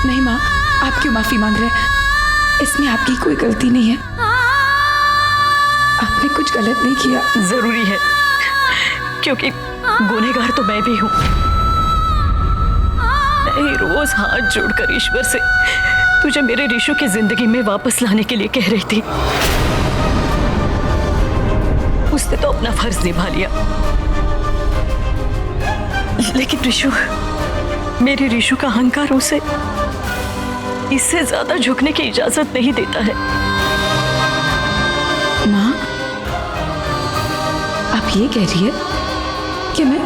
नहीं माँ, आप क्यों माफी मांग रहे हैं? इसमें आपकी कोई गलती नहीं है। आपने कुछ गलत नहीं किया। जरूरी है, क्योंकि गुनहगार तो मैं भी हूँ। मैं रोज हाथ जोड़कर ईश्वर से तुझे मेरे रिशु की जिंदगी में वापस लाने के लिए कह रही थी। उसने तो अपना फर्ज निभा लिया, लेकिन रिशु, मेरे रिशु का अहंकार उसे इससे ज्यादा झुकने की इजाजत नहीं देता है। माँ, आप ये कह रही है कि मैं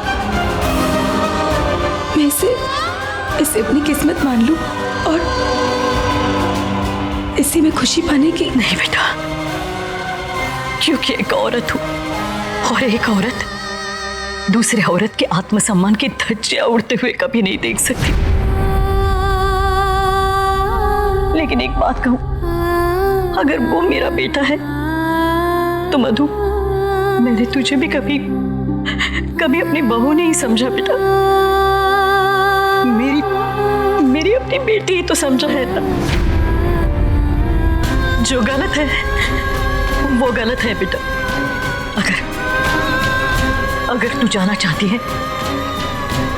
इसे अपनी किस्मत मान लूं और इसी में खुशी पाने की? नहीं बेटा, क्योंकि एक औरत हूं और एक औरत दूसरे औरत के आत्मसम्मान की धज्जियां उड़ते हुए कभी नहीं देख सकती। लेकिन एक बात कहूं, अगर वो मेरा बेटा है तो मधु, मैंने तुझे भी कभी अपनी बहू नहीं समझा बेटा। मेरी अपनी बेटी ही तो समझा है ना। जो गलत है वो गलत है बेटा। अगर तू जाना चाहती है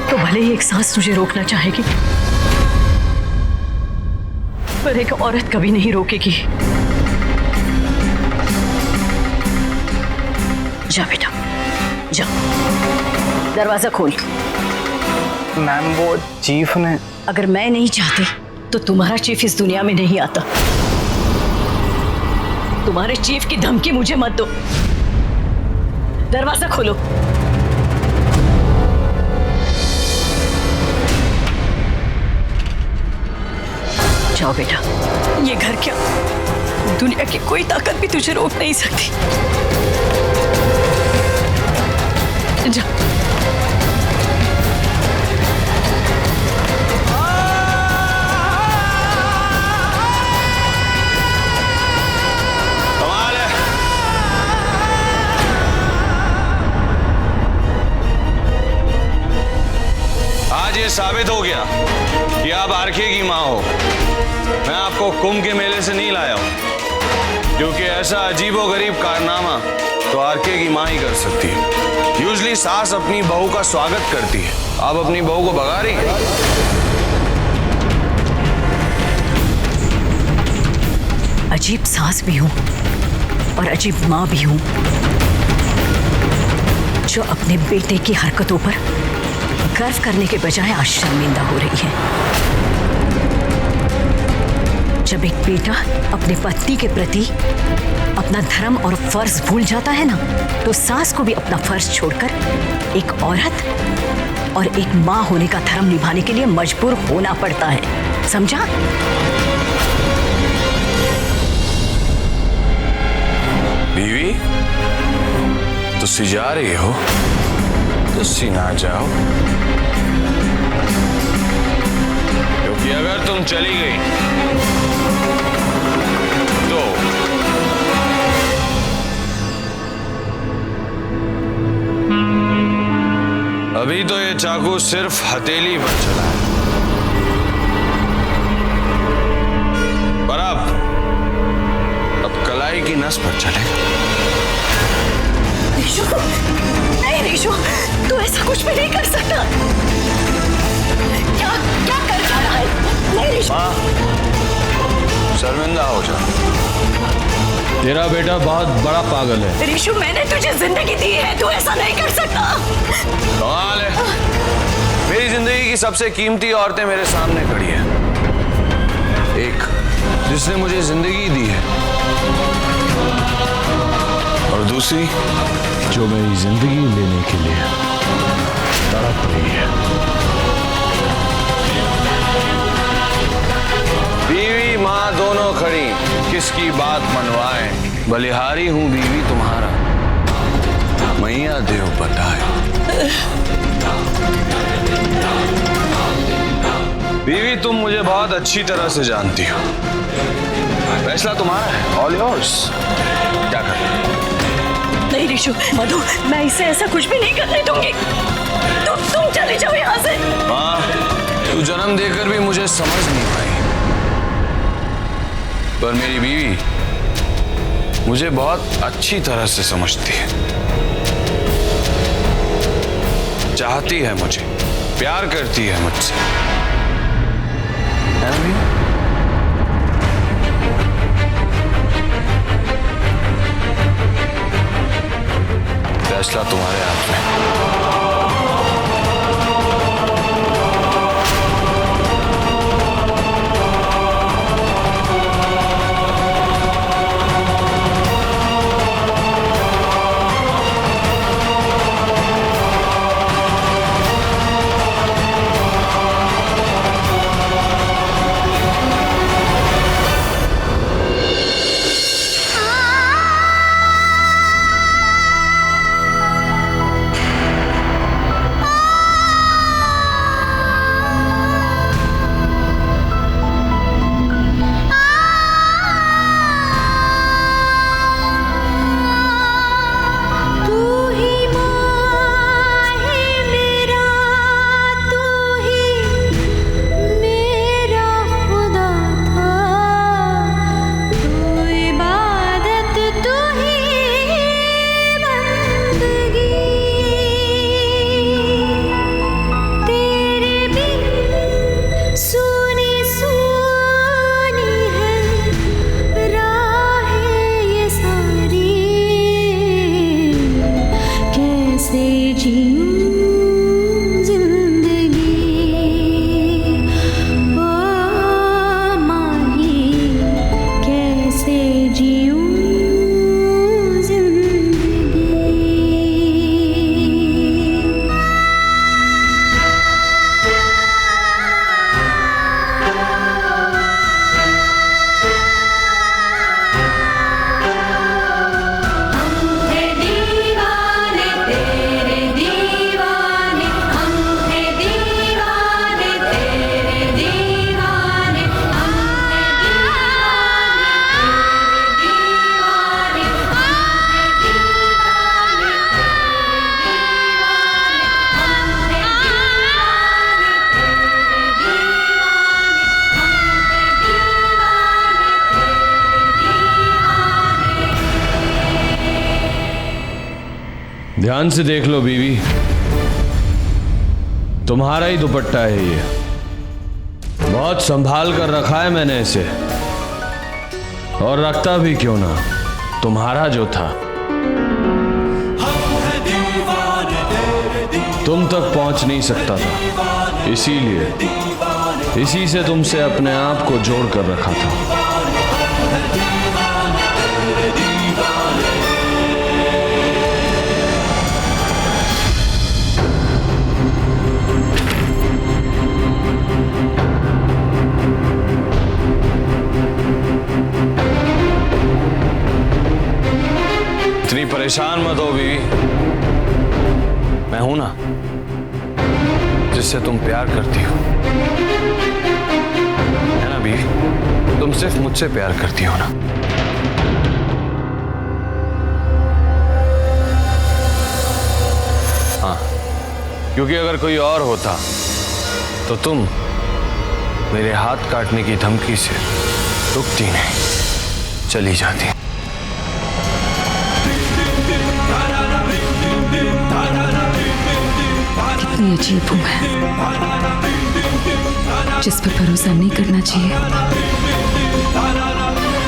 तो भले ही एक सांस तुझे रोकना चाहेगी, पर एक औरत कभी नहीं रोकेगी। जा बेटा, जा, दरवाजा खोल। मैम, वो चीफ ने... अगर मैं नहीं चाहती तो तुम्हारा चीफ इस दुनिया में नहीं आता। तुम्हारे चीफ की धमकी मुझे मत दो। दरवाजा खोलो। जाओ बेटा, ये घर क्या, दुनिया की कोई ताकत भी तुझे रोक नहीं सकती। जा। आज ये साबित हो गया कि आप आरके की माँ हो। मैं आपको कुंभ के मेले से नहीं लाया हूं, क्योंकि ऐसा अजीबोगरीब कारनामा तो आरके की माँ ही कर सकती है। यूजली सास अपनी बहू का स्वागत करती है, आप अपनी बहू को भगा रही हैं। अजीब सास भी हूं और अजीब माँ भी हूं, जो अपने बेटे की हरकतों पर गर्व करने के बजाय आज शर्मिंदा हो रही है। जब एक बेटा अपने पत्नी के प्रति अपना धर्म और फर्ज भूल जाता है ना, तो सास को भी अपना फर्ज छोड़कर एक औरत और एक माँ होने का धर्म निभाने के लिए मजबूर होना पड़ता है। समझा? बीवी, तुसी जा रही हो, तुसी ना जाओ, क्योंकि अगर तुम चली गई तो अभी तो ये चाकू सिर्फ हथेली पर चला है, पर अब कलाई की नस पर चलेगा। रिशु, नहीं रिशु, तू ऐसा कुछ भी नहीं कर सकता। क्या कर रहा है? नहीं रिशु। माँ, शर्मिंदा हो जा। तेरा बेटा बहुत बड़ा पागल है। रिशु, मैंने तुझे जिंदगी दी है, तू ऐसा नहीं कर सकता। कमाल है, मेरी जिंदगी की सबसे कीमती औरतें मेरे सामने खड़ी है। एक जिसने मुझे जिंदगी दी है, और दूसरी जो मेरी जिंदगी लेने के लिए तड़प रही है। बीवी माँ दोनों खड़ी, किसकी बात मनवाएं। बलिहारी हूं बीवी तुम्हारा, मैया देव बताए। बीवी, तुम मुझे बहुत अच्छी तरह से जानती हो, फैसला तुम्हारा है, ऑल योर्स। क्या करना? नहीं रिशु, मधु, मैं इसे ऐसा कुछ भी नहीं करने दूंगी। तुम चले जाओ यहाँ से। माँ, तू जन्म देकर भी मुझे समझ नहीं पाई, पर मेरी बीवी मुझे बहुत अच्छी तरह से समझती है, चाहती है मुझे, प्यार करती है मुझसे, है ना बीवी? फैसला तुम्हारे हाथ में। ध्यान से देख लो बीवी, तुम्हारा ही दुपट्टा है ये, बहुत संभाल कर रखा है मैंने इसे, और रखता भी क्यों ना, तुम्हारा जो था तुम तक पहुंच नहीं सकता था, इसीलिए इसी से तुमसे अपने आप को जोड़ कर रखा था। इतनी परेशान मत हो बीवी, मैं हूं ना जिससे तुम प्यार करती हो, है ना बीवी? तुम सिर्फ मुझसे प्यार करती हो ना? हाँ, क्योंकि अगर कोई और होता तो तुम मेरे हाथ काटने की धमकी से रुकती नहीं, चली जाती। कितनी अजीब हूं मैं, जिस पर भरोसा नहीं करना चाहिए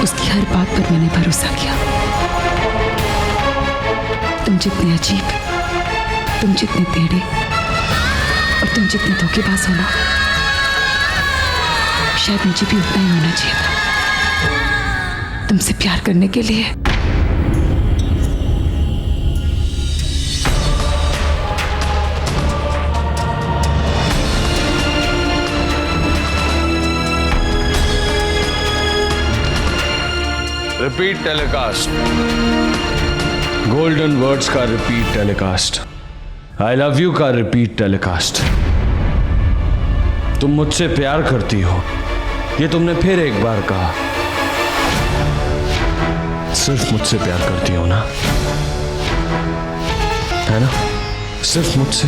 उसकी हर बात पर मैंने भरोसा किया। तुम जितने अजीब, तुम जितने टेढ़े और तुम जितने धोखेबाज हो ना, शायद मुझे भी उतना ही होना चाहिए था तुमसे प्यार करने के लिए। रिपीट टेलीकास्ट, गोल्डन वर्ड्स का repeat telecast, I love you का रिपीट टेलीकास्ट। तुम मुझसे प्यार करती हो, ये तुमने फिर एक बार कहा। सिर्फ मुझसे प्यार करती हो ना, है ना? सिर्फ मुझसे।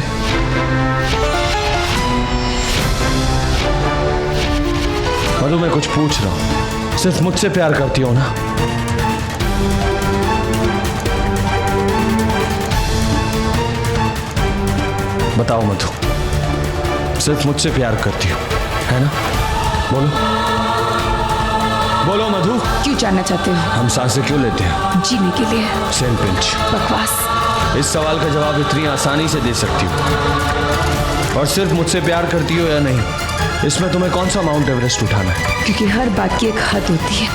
मधु, मैं कुछ पूछ रहा हूं, सिर्फ मुझसे प्यार करती हो ना? बताओ मधु, सिर्फ मुझसे प्यार करती हो, है ना? बोलो बोलो मधु। क्यों जानना चाहते हो? हम सांसें क्यों लेते हैं? जीने के लिए। सेल पिंच। बकवास। इस सवाल का जवाब इतनी आसानी से दे सकती हो। और सिर्फ मुझसे प्यार करती हो या नहीं, इसमें तुम्हें कौन सा माउंट एवरेस्ट उठाना है? क्योंकि हर बात की एक हद होती है।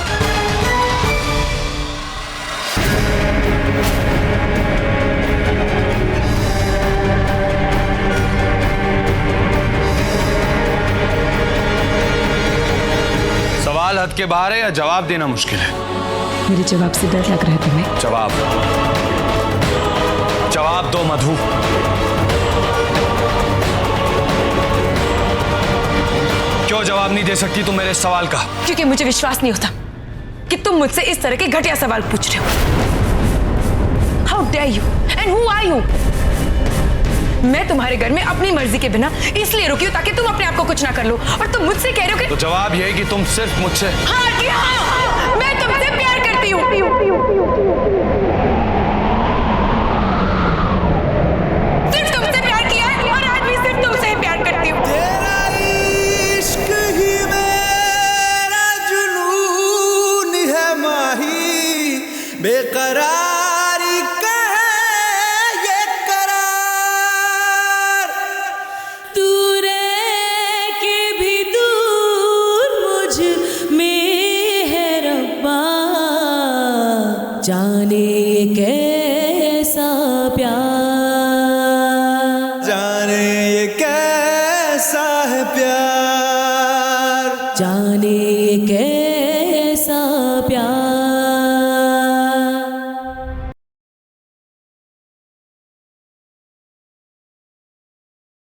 सवाल हद के बाहर है या जवाब देना मुश्किल है? मेरे जवाब से डर लग रहा है तुम्हें? जवाब दो मधु। क्यों जवाब नहीं दे सकती तुम मेरे इस सवाल का? क्योंकि मुझे विश्वास नहीं होता कि तुम मुझसे इस तरह के घटिया सवाल पूछ रहे हो। How dare you and who are you? मैं तुम्हारे घर में अपनी मर्जी के बिना इसलिए रुकी हूं ताकि तुम अपने आप को कुछ ना कर लो, और तुम मुझसे कह रहे हो कि तो जवाब यह है कि तुम सिर्फ मुझसे। हाँ जी हाँ, मैं तुमसे प्यार करती हूँ। सिर्फ तुमसे प्यार किया है और आज भी सिर्फ तुमसे ही प्यार करती हूँ। तेरा इश्क ही मेरा जुनून है माही, बेकरारी का है ये करार। तू रह के भी दूर मुझ में है रब्बा, जाने ये कैसा प्यार, जाने ये कैसा है प्यार, जाने